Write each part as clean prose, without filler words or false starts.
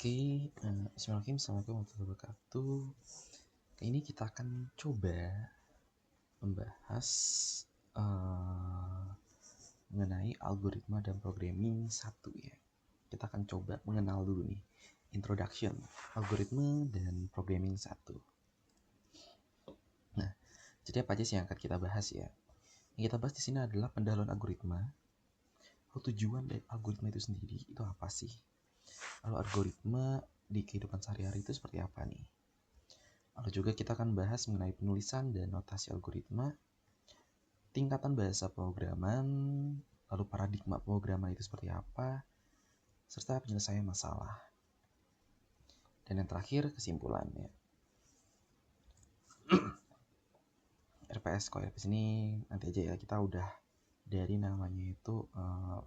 Bismillahirrahmanirrahim. Assalamualaikum warahmatullahi wabarakatuh. Kali ini kita akan coba membahas mengenai algoritma dan programming 1 ya. Kita akan coba mengenal dulu nih, introduction, algoritma dan programming 1. Nah, jadi apa aja sih yang akan kita bahas ya? Yang kita bahas di sini adalah pendahuluan algoritma. Tujuan dari algoritma itu sendiri itu apa sih? Lalu algoritma di kehidupan sehari-hari itu seperti apa nih? Lalu juga kita akan bahas mengenai penulisan dan notasi algoritma, tingkatan bahasa pemrograman, lalu paradigma pemrograman itu seperti apa, serta penyelesaian masalah. Dan yang terakhir kesimpulannya. RPS ini nanti aja ya, kita udah dari namanya itu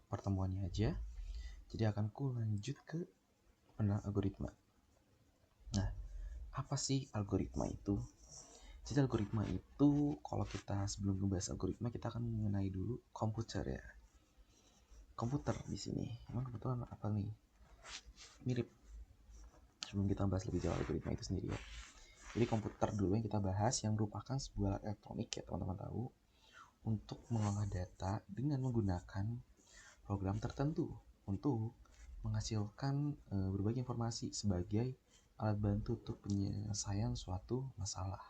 pertemuannya aja. Jadi akan ku lanjut ke pengenalan algoritma. Nah, apa sih algoritma itu? Jadi algoritma itu, kalau kita sebelum membahas algoritma, kita akan mengenai dulu komputer ya. Komputer di sini, emang kebetulan apa nih? Mirip. Sebelum kita bahas lebih jauh algoritma itu sendiri ya. Jadi komputer dulu yang kita bahas, yang merupakan sebuah alat elektronik ya teman-teman tahu, untuk mengolah data dengan menggunakan program tertentu untuk menghasilkan berbagai informasi sebagai alat bantu untuk penyelesaian suatu masalah.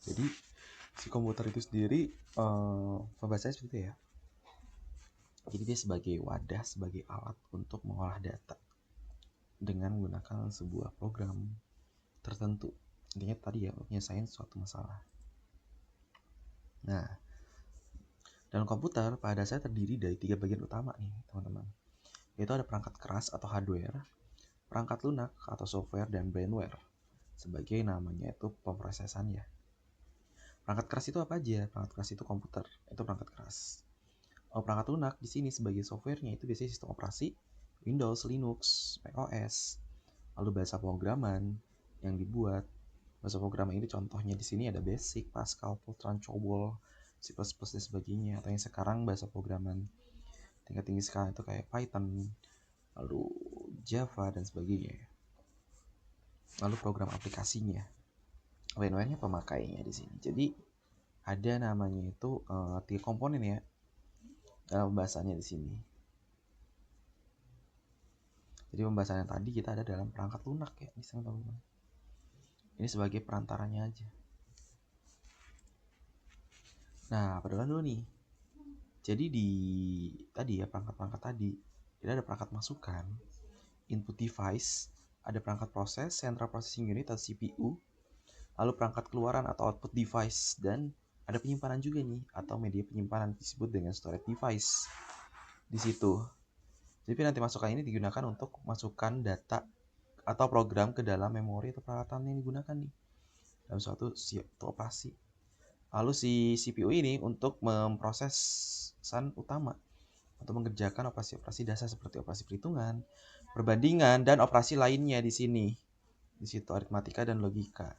Jadi si komputer itu sendiri pembahasannya seperti itu ya. Jadi dia sebagai wadah, sebagai alat untuk mengolah data dengan menggunakan sebuah program tertentu. Intinya tadi ya, menyelesaikan suatu masalah. Nah, dalam komputer pada dasarnya terdiri dari 3 bagian utama nih teman-teman. Yaitu ada perangkat keras atau hardware, perangkat lunak atau software, dan brainware. Sebagai namanya itu pemrosesannya. Perangkat keras itu apa aja? Perangkat keras itu komputer, itu perangkat keras. Perangkat lunak di sini sebagai softwarenya itu biasanya sistem operasi Windows, Linux, macOS. Lalu bahasa pemrograman yang dibuat. Bahasa pemrograman ini contohnya di sini ada Basic, Pascal, Fortran, COBOL, C++ dan sebagainya. Atau yang sekarang bahasa pemrograman tingkat tinggi sekarang itu kayak Python, lalu Java dan sebagainya. Lalu program aplikasinya. Lain-lainnya pemakainya di sini. Jadi ada namanya itu 3 komponen ya dalam pembahasannya di sini. Jadi pembahasan yang tadi kita ada dalam perangkat lunak ya, bisa teman-teman. Ini sebagai perantaranya aja. Nah, perkenalan dulu nih. Jadi di tadi ya perangkat-perangkat tadi, kita ada perangkat masukan, input device, ada perangkat proses, central processing unit atau CPU, lalu perangkat keluaran atau output device, dan ada penyimpanan juga nih atau media penyimpanan disebut dengan storage device di situ. Jadi nanti masukan ini digunakan untuk masukkan data atau program ke dalam memori atau peralatan yang digunakan nih dalam suatu operasi. Lalu si CPU ini untuk memprosesan utama untuk mengerjakan operasi-operasi dasar seperti operasi perhitungan, perbandingan, dan operasi lainnya di sini. Di situ aritmatika dan logika.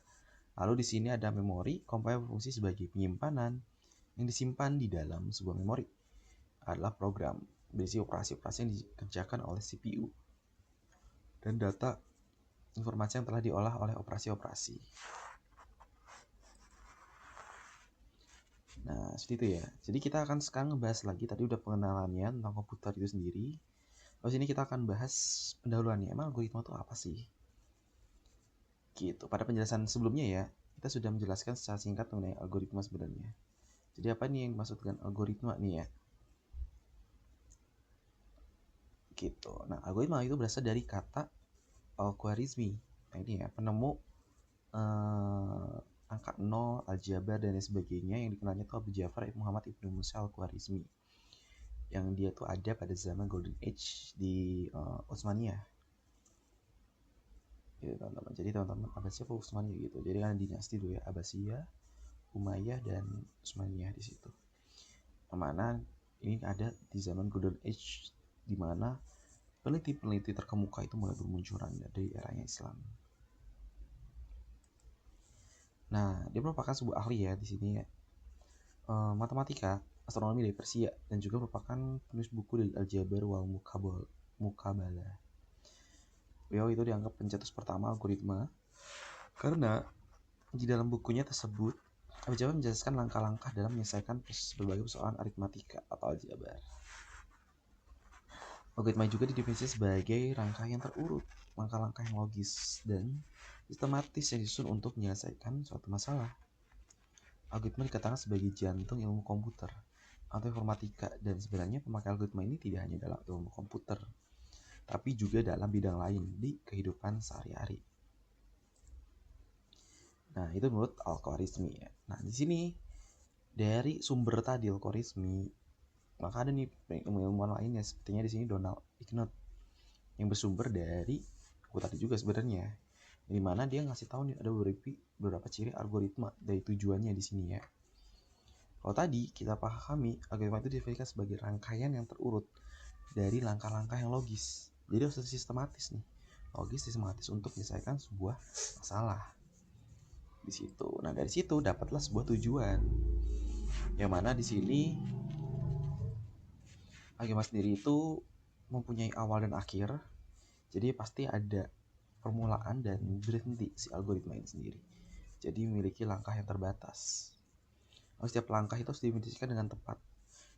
Lalu di sini ada memori, komponen berfungsi sebagai penyimpanan yang disimpan di dalam sebuah memori. Adalah program berisi operasi-operasi yang dikerjakan oleh CPU dan data informasi yang telah diolah oleh operasi-operasi. Nah, seperti itu ya. Jadi kita akan sekarang ngebahas lagi, tadi udah pengenalannya tentang komputer itu sendiri. Lalu sini kita akan bahas pendahuluannya. Emang algoritma itu apa sih? Gitu. Pada penjelasan sebelumnya ya, kita sudah menjelaskan secara singkat mengenai algoritma sebenarnya. Jadi apa nih yang dimaksud dengan algoritma nih ya? Gitu. Nah, algoritma itu berasal dari kata Al-Khwarizmi. Nah, ini ya, penemu angka 0, aljabar, dan sebagainya yang dikenalnya itu Abu Ja'far Ibn Muhammad Ibn Musa Al-Khwarizmi. Yang dia tuh ada pada zaman Golden Age di Utsmaniyah. Gitu, teman-teman. Jadi teman-teman, Abbasiyah apa Utsmaniyah gitu. Jadi kan dinasti dulu ya, Abbasiyah, Umayyah, dan Utsmaniyah di situ. Mana ini ada di zaman Golden Age, di mana peneliti-peneliti terkemuka itu mulai bermunculan dari eranya Islam. Nah, dia merupakan sebuah ahli ya di sini ya. Matematika, astronomi dari Persia, dan juga merupakan penulis buku dari Al-Jabar wal Muqabalah. Beliau itu dianggap pencetus pertama algoritma karena di dalam bukunya tersebut Aljabar menjelaskan langkah-langkah dalam menyelesaikan berbagai persoalan aritmatika atau aljabar. Algoritma juga didefinisikan sebagai rangkaian terurut, langkah-langkah yang logis dan sistematis yang disusun untuk menyelesaikan suatu masalah. Algoritma dikatakan sebagai jantung ilmu komputer atau informatika, dan sebenarnya pemakai algoritma ini tidak hanya dalam ilmu komputer, tapi juga dalam bidang lain di kehidupan sehari-hari. Nah, itu menurut Al-Khwarizmi ya. Nah, di sini dari sumber tadi Al-Khwarizmi, maka ada nih ilmuwan lainnya, sepertinya di sini Donald Knuth yang bersumber dari aku tadi juga sebenarnya, di mana dia ngasih tahu nih ada beberapa ciri algoritma dari tujuannya di sini ya. Kalau tadi kita pahami, algoritma itu didefinisikan sebagai rangkaian yang terurut dari langkah-langkah yang logis. Jadi harus sistematis nih, logis sistematis untuk menyelesaikan sebuah masalah. Di situ. Nah, dari situ dapatlah sebuah tujuan. Yang mana di sini algoritma sendiri itu mempunyai awal dan akhir. Jadi pasti ada permulaan dan berhenti si algoritma ini sendiri. Jadi memiliki langkah yang terbatas. Setiap langkah itu harus didefinisikan dengan tepat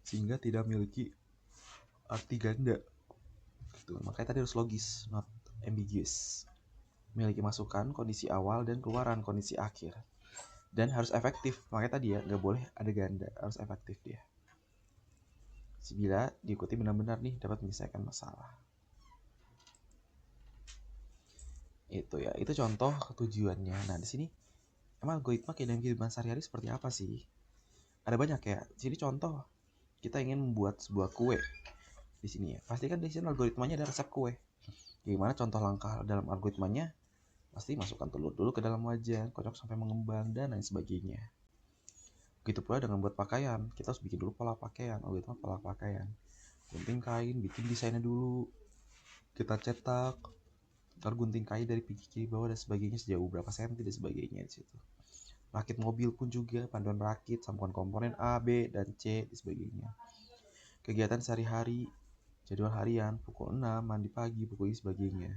sehingga tidak memiliki arti ganda. Gitu. Makanya tadi harus logis, not ambiguous. Memiliki masukan, kondisi awal dan keluaran, kondisi akhir. Dan harus efektif. Makanya tadi ya, nggak boleh ada ganda, harus efektif dia. Bila diikuti benar-benar nih dapat menyelesaikan masalah. Itu ya, itu contoh tujuannya. Nah, di sini emang algoritma kayak dalam kehidupan sehari-hari seperti apa sih? Ada banyak ya. Di sini contoh, kita ingin membuat sebuah kue. Di sini ya, pasti kan di sini algoritmanya ada resep kue. Gimana contoh langkah dalam algoritmanya? Pasti masukkan telur dulu ke dalam wajan, kocok sampai mengembang, dan lain sebagainya. Begitu pula dengan buat pakaian, kita harus bikin dulu pola pakaian, algoritma pola pakaian. Gunting kain, bikin desainnya dulu, kita cetak, lalu gunting kain dari pinggir kiri bawah dan sebagainya sejauh berapa senti dan sebagainya di situ. Rakit mobil pun juga, panduan rakit, sambungan komponen A, B, dan C, dan sebagainya. Kegiatan sehari-hari, jadwal harian, pukul 6, mandi pagi, pukul ini sebagainya.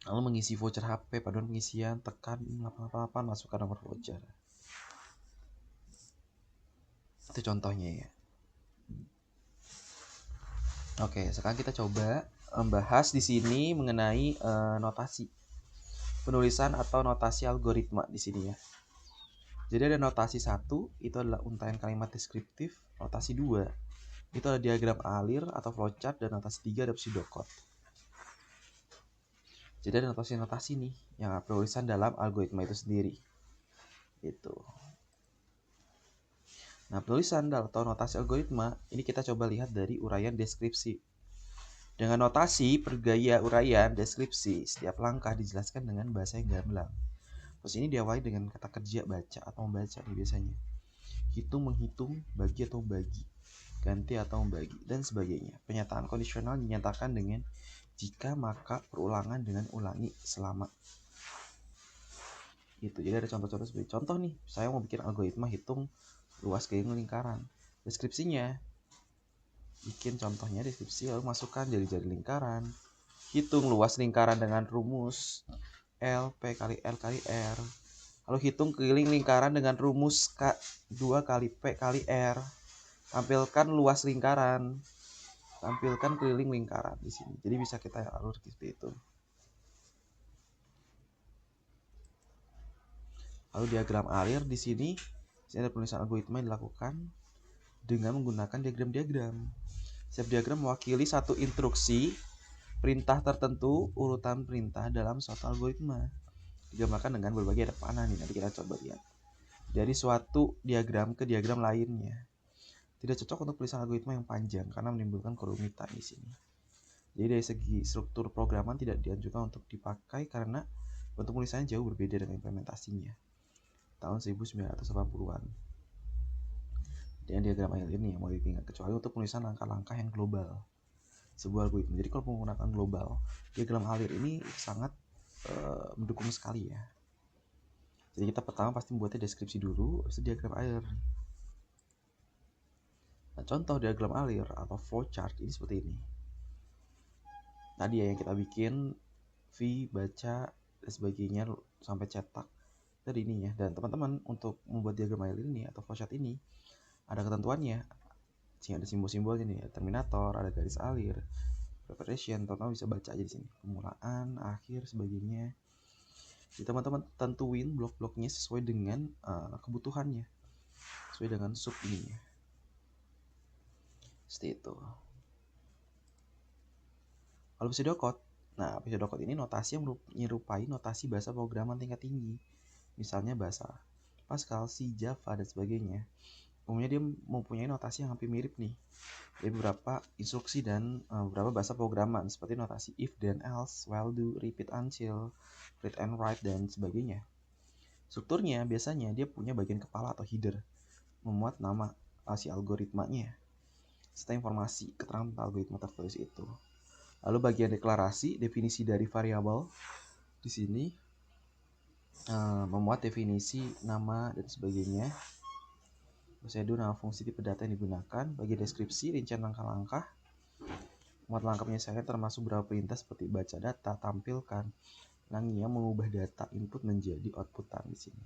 Lalu mengisi voucher HP, paduan pengisian, tekan 888, masukkan nomor voucher. Itu contohnya ya. Oke, sekarang kita coba membahas di sini mengenai notasi penulisan atau notasi algoritma di sini ya. Jadi ada notasi 1, itu adalah untaian kalimat deskriptif. Notasi 2, itu ada diagram alir atau flowchart. Dan notasi 3 ada pseudocode. Jadi ada notasi-notasi nih yang penulisan dalam algoritma itu sendiri. Itu. Nah, penulisan atau notasi algoritma ini kita coba lihat dari uraian deskripsi. Dengan notasi pergaya uraian deskripsi, setiap langkah dijelaskan dengan bahasa yang gamblang. Terus ini diawali dengan kata kerja baca atau membaca nih biasanya. Hitung, menghitung, bagi atau bagi, ganti atau membagi, dan sebagainya. Pernyataan kondisional dinyatakan dengan jika, maka, perulangan dengan ulangi, selama. Gitu. Jadi ada contoh-contoh seperti contoh nih, saya mau bikin algoritma hitung luas keliling lingkaran. Deskripsinya, bikin contohnya deskripsi lalu masukkan jari-jari lingkaran. Hitung luas lingkaran dengan rumus L P kali L kali R. Lalu hitung keliling lingkaran dengan rumus K2 kali P kali R. Tampilkan luas lingkaran. Tampilkan keliling lingkaran di sini. Jadi bisa kita alur seperti itu. Lalu diagram alir di sini ada penulisan algoritma yang dilakukan dengan menggunakan diagram-diagram. Setiap diagram mewakili satu instruksi perintah tertentu, urutan perintah dalam suatu algoritma. Digambarkan dengan berbagai ada panah nih, nanti kita coba lihat. Dari suatu diagram ke diagram lainnya. Tidak cocok untuk tulisan algoritma yang panjang karena menimbulkan kerumitan di sini. Jadi dari segi struktur programan tidak dianjurkan untuk dipakai karena bentuk tulisannya jauh berbeda dengan implementasinya. Tahun 1980-an. Dan diagram alir ini yang mau ditinggal kecuali untuk penulisan langkah-langkah yang global. Sebuah algoritma. Jadi kalau menggunakan global, diagram alir ini sangat mendukung sekali ya. Jadi kita pertama pasti membuatnya deskripsi dulu, habis itu diagram alir. Nah, contoh diagram alir atau flowchart ini seperti ini. tadi ya yang kita bikin, V, baca, dan sebagainya sampai cetak dari ininya. Dan teman-teman untuk membuat diagram Eileen ini atau flowchart ini ada ketentuannya. Sini ada simbol-simbolnya nih, terminator, ada garis alir, preparation, teman-teman bisa baca aja di sini. Permulaan, akhir, sebagainya. Jadi teman-teman tentuin blok-bloknya sesuai dengan kebutuhannya, sesuai dengan sub ininya. Seperti itu. Kalau pseudocode, nah pseudocode ini notasi yang menyerupai notasi bahasa pemrograman tingkat tinggi. Misalnya bahasa Pascal, C, Java, dan sebagainya. Umumnya dia mempunyai notasi yang hampir mirip nih. Ada beberapa instruksi dan beberapa bahasa pemrograman seperti notasi if, then, else, while, do, repeat, until, read and write, dan sebagainya. Strukturnya biasanya dia punya bagian kepala atau header, memuat nama si algoritmanya, serta informasi keterangan tentang algoritma tertulis itu. Lalu bagian deklarasi, definisi dari variabel di sini memuat definisi nama dan sebagainya. Prosedur, nama fungsi, tipe data yang digunakan. Bagian deskripsi, rincian langkah-langkah. Muat langkah penyelesaian termasuk beberapa perintah seperti baca data, tampilkan, ulangi yang mengubah data input menjadi outputan di sini.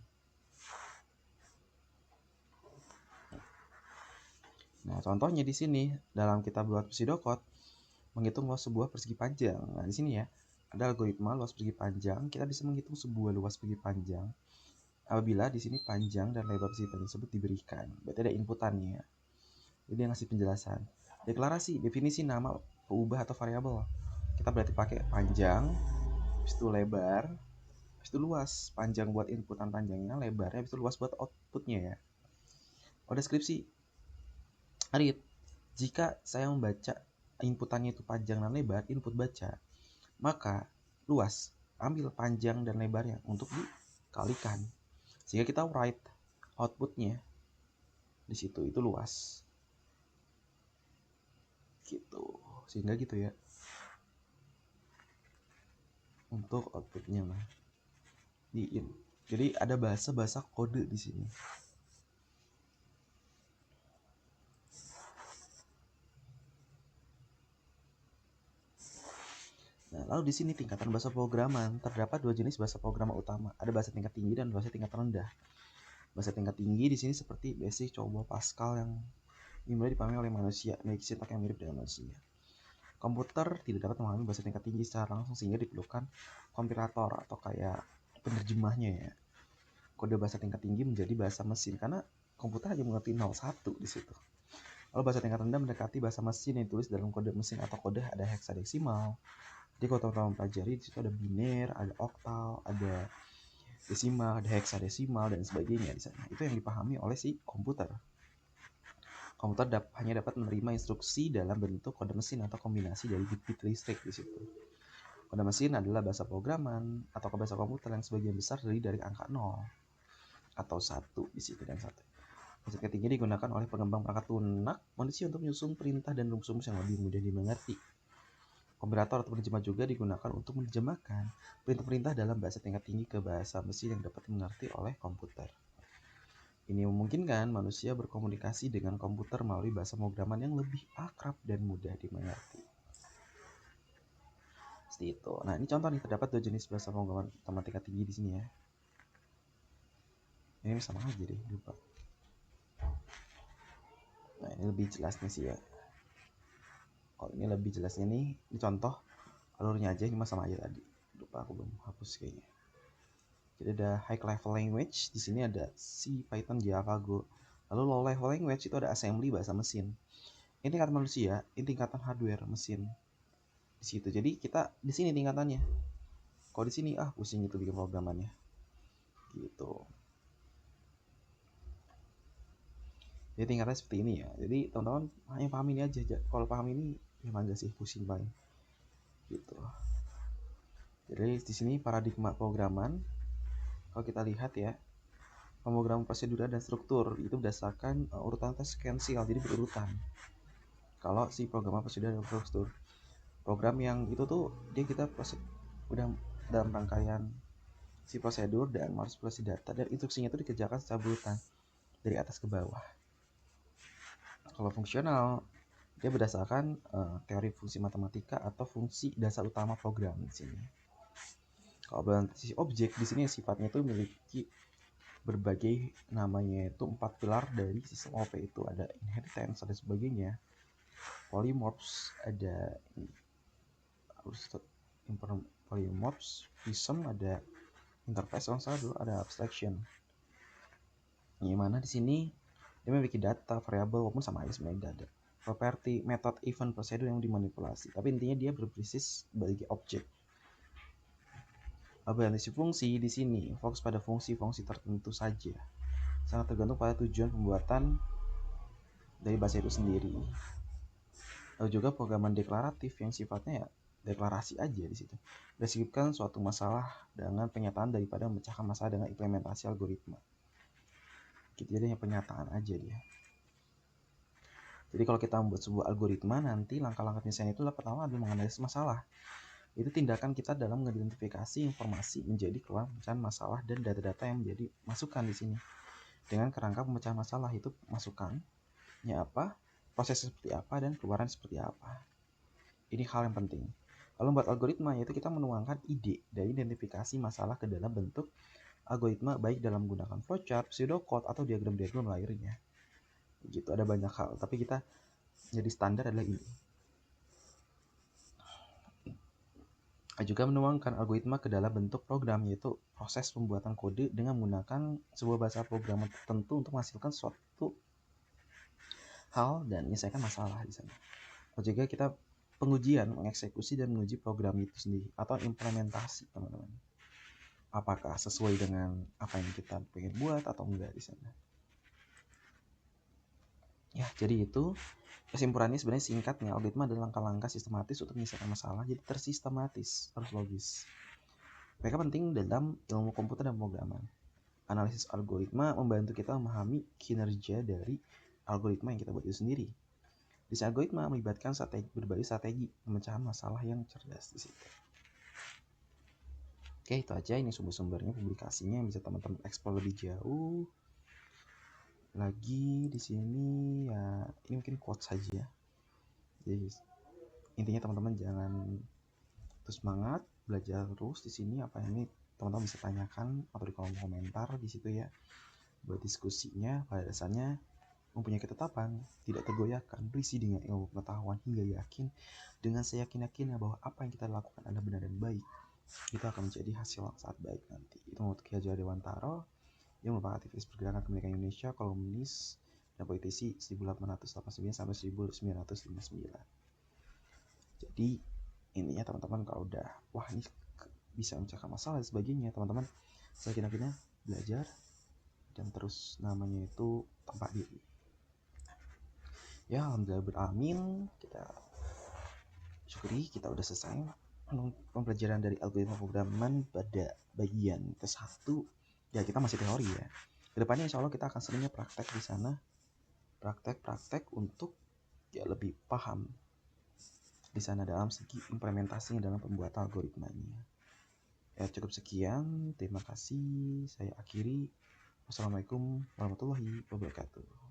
Nah, contohnya di sini dalam kita buat pseudocode menghitung luas sebuah persegi panjang. Nah, di sini ya ada algoritma luas persegi panjang. Kita bisa menghitung sebuah luas persegi panjang apabila di sini panjang dan lebar persegi panjang tersebut diberikan. Berarti ada inputannya. Jadi dia ngasih penjelasan. Deklarasi, definisi nama, peubah atau variabel. Kita berarti pakai panjang, habis itu lebar, habis itu luas. Panjang buat inputan panjangnya, lebarnya, habis itu luas buat outputnya ya. Oh, deskripsi. Read. Jika saya membaca inputannya itu panjang dan lebar, input baca, maka luas ambil panjang dan lebarnya untuk dikalikan. Sehingga kita write outputnya di situ itu luas. Gitu. Sehingga gitu ya. Untuk outputnya mah di in. Jadi ada bahasa kode di sini. Nah, lalu di sini tingkatan bahasa pemrograman. Terdapat dua jenis bahasa pemrograman utama. Ada bahasa tingkat tinggi dan bahasa tingkat rendah. Bahasa tingkat tinggi di sini seperti Basic, COBOL, Pascal yang dimulai dipahami oleh manusia, memiliki sintak yang mirip dengan manusia. Komputer tidak dapat memahami bahasa tingkat tinggi secara langsung sehingga diperlukan kompilator atau kayak penerjemahnya ya. Kode bahasa tingkat tinggi menjadi bahasa mesin karena komputer hanya mengerti 01 di situ. Lalu bahasa tingkat rendah mendekati bahasa mesin yang ditulis dalam kode mesin atau kode ada heksadesimal. Jadi kalau teman-teman mempelajari di situ ada biner, ada oktal, ada desimal, ada heksadesimal dan sebagainya di sana. Itu yang dipahami oleh si komputer. Komputer hanya dapat menerima instruksi dalam bentuk kode mesin atau kombinasi dari bit-bit listrik di situ. Kode mesin adalah bahasa pemrograman atau bahasa komputer yang sebagian besar dari angka 0 atau 1 di situ dan 1. Bahasa tinggi digunakan oleh pengembang perangkat lunak manusia untuk menyusun perintah dan rumus-rumus yang lebih mudah dimengerti. Kompilator atau penerjemah juga digunakan untuk menerjemahkan perintah-perintah dalam bahasa tingkat tinggi ke bahasa mesin yang dapat dimengerti oleh komputer. Ini memungkinkan manusia berkomunikasi dengan komputer melalui bahasa pemrograman yang lebih akrab dan mudah dimengerti. Seperti itu. Nah, ini contoh nih, terdapat dua jenis bahasa pemrograman utama tingkat tinggi di sini ya. Ini sama aja deh, lupa. Nah, ini lebih jelasnya sih ya. Kalau ini lebih jelasnya nih, ini contoh alurnya aja, ini mah sama aja tadi. Lupa aku belum hapus kayaknya. Jadi ada high level language, di sini ada C, Python, Java, Go. Lalu low level language itu ada assembly bahasa mesin. Ini tingkatan manusia, ini tingkatan hardware mesin. Di situ. Jadi kita di sini tingkatannya. Kalau di sini pusing itu bikin programannya. Gitu. Jadi tingkatannya seperti ini ya. Jadi teman-teman hanya paham ini aja. Kalau paham ini ya mangga sih, pusing paling. Gitu. Jadi di sini paradigma pemrograman. Kalau kita lihat ya, pemrograman prosedural dan struktur itu berdasarkan urutan sekuensial, jadi berurutan. Kalau si program prosedural dan struktur, program yang itu tuh dia kita udah dalam rangkaian si prosedur dan manipulasi data dan instruksinya itu dikerjakan secara berurutan dari atas ke bawah. Kalau fungsional Dia berdasarkan teori fungsi matematika atau fungsi dasar utama program di sini. Kalau implementasi objek di sini sifatnya itu memiliki berbagai namanya itu 4 pilar dari sistem OP, itu ada inheritance, ada sebagainya, polymorphs, ada polymorphs, prism, ada interface, ada abstraction. Yang mana di sini dia memiliki data, variabel, walaupun sama aja sebenarnya ada property, method, event, prosedur yang dimanipulasi. Tapi intinya dia berbasis sebagai objek. Implementasi fungsi di sini fokus pada fungsi-fungsi tertentu saja, sangat tergantung pada tujuan pembuatan dari bahasa itu sendiri. Lalu juga programan deklaratif yang sifatnya ya deklarasi aja di situ. Deskripsikan suatu masalah dengan penyataan daripada memecahkan masalah dengan implementasi algoritma. Gitu, jadi penyataan aja dia. Jadi kalau kita membuat sebuah algoritma, nanti langkah-langkah desain itu pertama adalah menganalisis masalah. Itu tindakan kita dalam mengidentifikasi informasi menjadi keluar pemecahan masalah dan data-data yang menjadi masukan di sini. Dengan kerangka pemecahan masalah itu masukannya apa, prosesnya seperti apa, dan keluaran seperti apa. Ini hal yang penting. Kalau membuat algoritma, yaitu kita menuangkan ide dari identifikasi masalah ke dalam bentuk algoritma, baik dalam menggunakan flowchart, pseudocode, atau diagram-diagram lainnya. Gitu, ada banyak hal, tapi kita jadi standar adalah ini. Juga menuangkan algoritma ke dalam bentuk program, yaitu proses pembuatan kode dengan menggunakan sebuah bahasa programmer tertentu untuk menghasilkan suatu hal dan menyelesaikan masalah di sana. Juga kita pengujian, mengeksekusi dan menguji program itu sendiri atau implementasi, teman-teman. Apakah sesuai dengan apa yang kita pengen buat atau enggak di sana. Ya, jadi itu kesimpulannya sebenarnya singkatnya, algoritma adalah langkah-langkah sistematis untuk menyelesaikan masalah, jadi tersistematis, harus logis. Mereka penting dalam ilmu komputer dan pemrograman. Analisis algoritma membantu kita memahami kinerja dari algoritma yang kita buat itu sendiri. Desain algoritma melibatkan berbagai strategi pemecahan masalah yang cerdas di situ. Oke, itu aja. Ini sumber-sumbernya, publikasinya yang bisa teman-teman eksplor lebih jauh. Lagi di sini ya, ini mungkin quotes saja. Jadi intinya teman-teman jangan terus semangat, belajar terus di sini. Apa ini teman-teman bisa tanyakan atau di kolom komentar di situ ya. Buat diskusinya, pada dasarnya mempunyai ketetapan, tidak tergoyahkan, berisi dengan ilmu pengetahuan hingga yakin dengan seyakin-yakinnya bahwa apa yang kita lakukan adalah benar dan baik, itu akan menjadi hasil yang sangat baik nanti. Itu menurut Ki Hajar Dewantara yang merupakan aktivis pergerakan kemerdekaan Indonesia, kolumnis dan politisi 1889 sampai 1959. Jadi intinya teman-teman kalau udah wah ini bisa memecahkan masalah dan sebagainya, teman-teman seyakin-yakinnya belajar dan terus namanya itu tampak diri. Ya, alhamdulillah beramin, kita syukuri kita udah selesai pembelajaran dari algoritma pemrograman pada bagian ke-1. Ya, kita masih teori ya. Kedepannya insya Allah kita akan seringnya praktek di sana, praktek untuk ya lebih paham di sana dalam segi implementasinya dalam pembuatan algoritmanya. Ya, cukup sekian, terima kasih, saya akhiri. Wassalamualaikum warahmatullahi wabarakatuh.